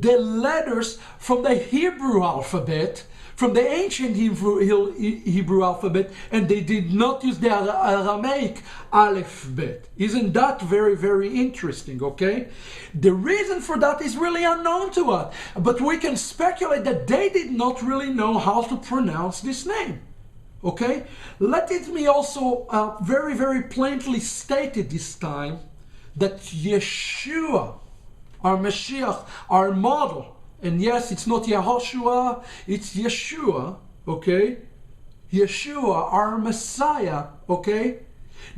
the letters from the Hebrew alphabet, from the ancient Hebrew alphabet, and they did not use the Aramaic alphabet. Isn't that very, very interesting, okay? The reason for that is really unknown to us, but we can speculate that they did not really know how to pronounce this name, okay? Let it be also very, very plainly stated this time that Yeshua, our Mashiach, our model, and yes, it's not Yehoshua, it's Yeshua, okay? Yeshua, our Messiah, okay?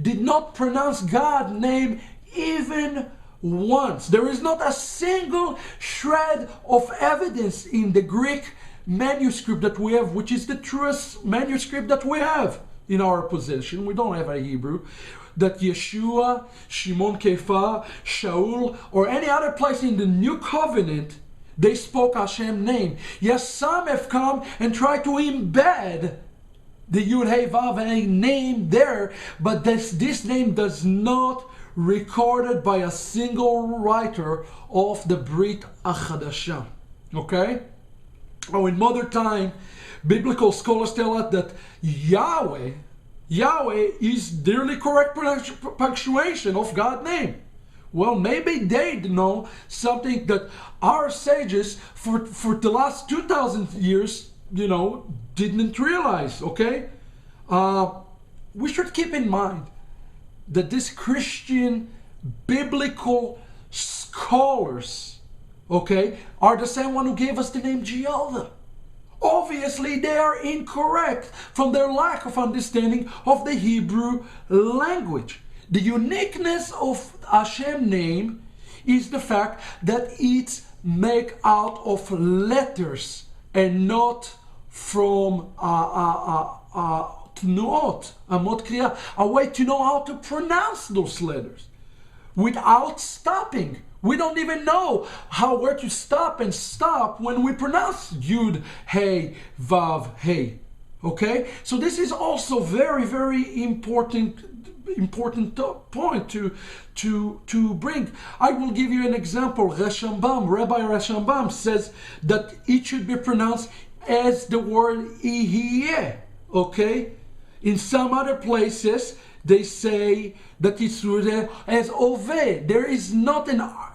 Did not pronounce God's name even once. There is not a single shred of evidence in the Greek manuscript that we have, which is the truest manuscript that we have in our possession. We don't have a Hebrew. That Yeshua, Shimon Kefa, Shaul, or any other place in the New Covenant, they spoke Hashem's name. Yes, some have come and tried to embed the Yud Hey Vav Hey name there, but this name does not recorded by a single writer of the Brit Achadasha. Okay? Oh, in modern time, biblical scholars tell us that Yahweh is the really correct punctuation of God's name. Well, maybe they know something that our sages for the last 2,000 years, didn't realize, okay? We should keep in mind that these Christian biblical scholars, okay, are the same one who gave us the name Jehovah. Obviously, they are incorrect from their lack of understanding of the Hebrew language. The uniqueness of Hashem name is the fact that it's made out of letters and not from tnuot, amot kriya, a way to know how to pronounce those letters without stopping. We don't even know where to stop and stop when we pronounce Yud, Hey, Vav, Hey. Okay? So this is also very, very important point to bring. I will give you an example. Rabbi Rashambam says that it should be pronounced as the word Ihyeh. Okay? In some other places, they say that it's written as Oveh. There is not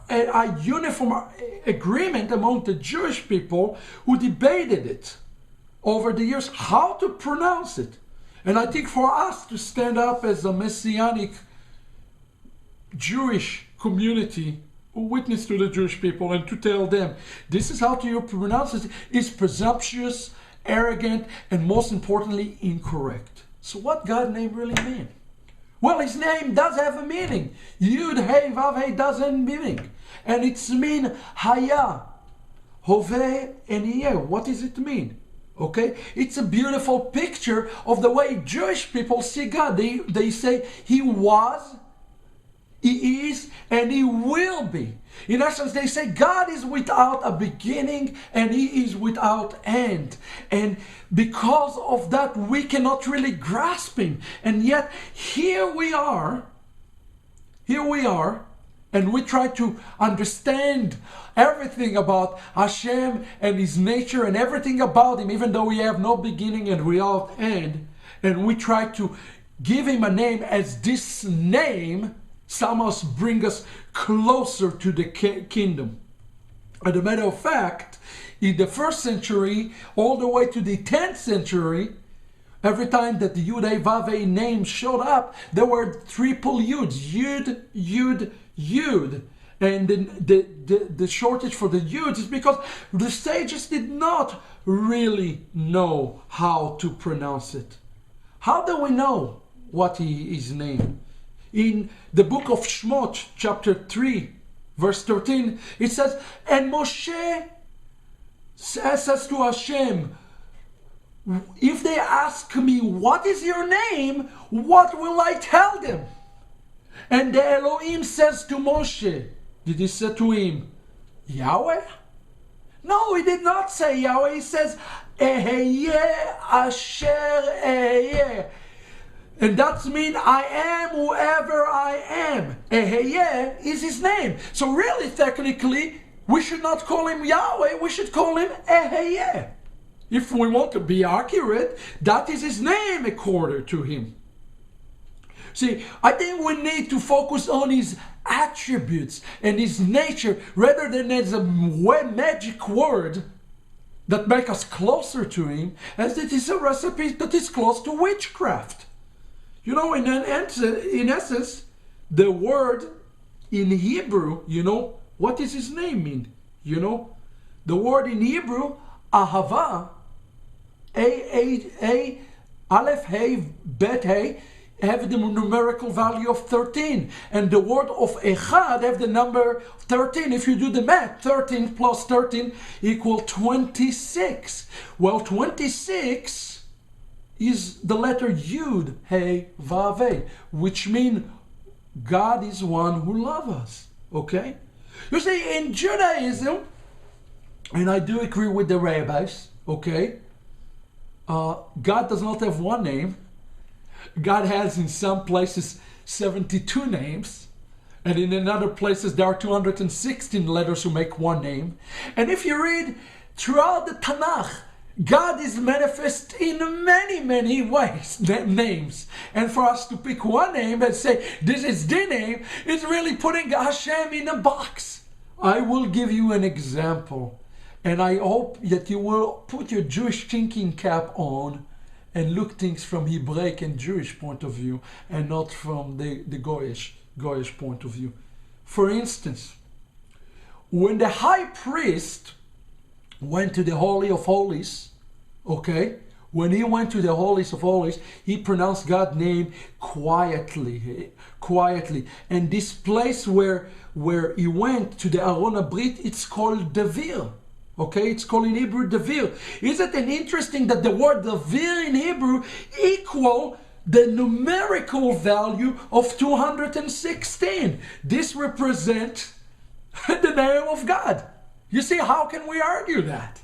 a uniform agreement among the Jewish people who debated it over the years how to pronounce it. And I think for us to stand up as a messianic Jewish community who witness to the Jewish people and to tell them this is how to pronounce it is presumptuous, arrogant, and most importantly incorrect. So what God's name really mean? Well, his name does have a meaning. Yud, Hey, Vav, Hey does have a meaning. And it's mean Haya, Hoveh, and Yeh. What does it mean? Okay? It's a beautiful picture of the way Jewish people see God. They say He was, He is, and He will be. In essence, they say God is without a beginning and He is without end. And because of that, we cannot really grasp Him. And yet, here we are, and we try to understand everything about Hashem and His nature and everything about Him, even though we have no beginning and without end. And we try to give Him a name as this name somehow bring us closer to the kingdom. As a matter of fact, in the 1st century, all the way to the 10th century, every time that the Yud Hey Vav Hey name showed up, there were triple Yuds. Yud, Yud, Yud. And the shortage for the Yuds is because the sages did not really know how to pronounce it. How do we know what His name? In the book of Shmot, chapter 3, verse 13, it says, and Moshe says to Hashem, if they ask me, what is your name? What will I tell them? And the Elohim says to Moshe, did he say to him, Yahweh? No, he did not say Yahweh. He says, Eheyeh Asher Eheyeh. And that means I am whoever I am. Eheyeh is His name. So really, technically, We should not call him Yahweh, we should call him Eheyeh. If we want to be accurate, that is his name according to him. See, I think we need to focus on his attributes and his nature rather than as a magic word that make us closer to him, as it is a recipe that is close to witchcraft. You know, in essence, the word in Hebrew, you know, what does his name mean? You know, the word in Hebrew, Ahava, Aleph, Hey, Bet, Hey, have the numerical value of 13. And the word of Echad have the number 13. If you do the math, 13 plus 13 equal 26. Well, 26 is the letter Yud, Hey, Vav, Hey, which means God is one who loves us. Okay? You see, in Judaism, and I do agree with the rabbis, okay, God does not have one name. God has in some places 72 names, and in another places there are 216 letters who make one name. And if you read throughout the Tanakh, God is manifest in many, many ways, names. And for us to pick one name and say, this is the name, is really putting Hashem in a box. I will give you an example. And I hope that you will put your Jewish thinking cap on and look things from Hebraic and Jewish point of view and not from the Goyish point of view. For instance, when the high priest went to the Holy of Holies, okay, when he went to the Holies of Holies, he pronounced God's name quietly. And this place where he went to the Aron HaBrit, it's called Devir. Okay, it's called in Hebrew Devir. Isn't it interesting that the word Devir in Hebrew equal the numerical value of 216? This represents the name of God. You see, how can we argue that?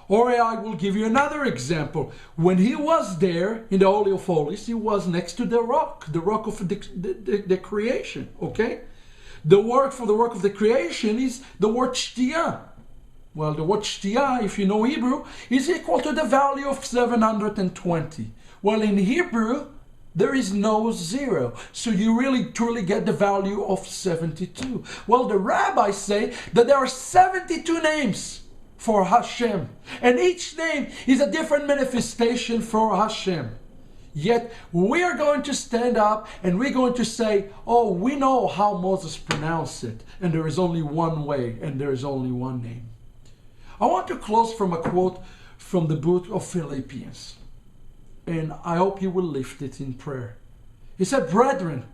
Or I will give you another example. When he was there in the Holy of Holies, he was next to the rock of the creation. Okay, the word for the work of the creation is the word Shtiyah. Well, the word Shtiyah, if you know Hebrew, is equal to the value of 720. Well, in Hebrew, there is no zero. So you really truly get the value of 72. Well, the rabbis say that there are 72 names for Hashem. And each name is a different manifestation for Hashem. Yet we are going to stand up and we're going to say, oh, we know how Moses pronounced it. And there is only one way and there is only one name. I want to close from a quote from the book of Philippians. And I hope you will lift it in prayer. He said, brethren,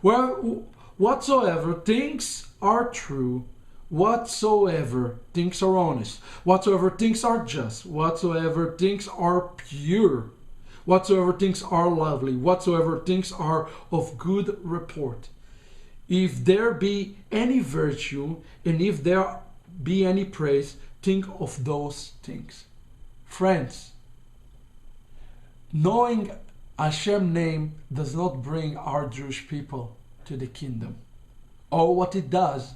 whatsoever things are true, whatsoever things are honest, whatsoever things are just, whatsoever things are pure, whatsoever things are lovely, whatsoever things are of good report, if there be any virtue, and if there be any praise, think of those things. Friends, knowing Hashem's name does not bring our Jewish people to the kingdom. Or what it does,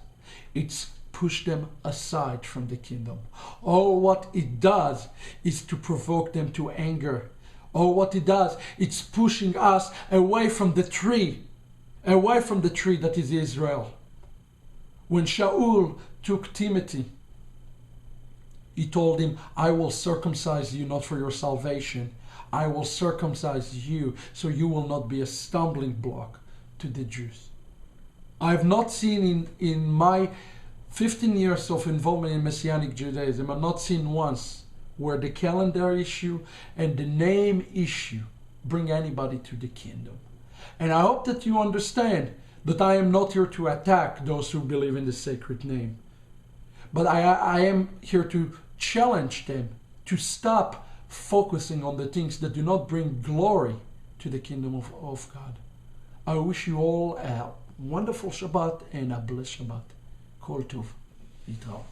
it's push them aside from the kingdom. Or what it does is to provoke them to anger. Or what it does, it's pushing us away from the tree that is Israel. When Shaul took Timothy, he told him, I will circumcise you not for your salvation. I will circumcise you so you will not be a stumbling block to the Jews. I have not seen in my 15 years of involvement in Messianic Judaism, I've not seen once where the calendar issue and the name issue bring anybody to the kingdom. And I hope that you understand that I am not here to attack those who believe in the sacred name. But I am here to challenge them to stop focusing on the things that do not bring glory to the kingdom of God. I wish you all a wonderful Shabbat and a blessed Shabbat. Kol Tov. Yitro.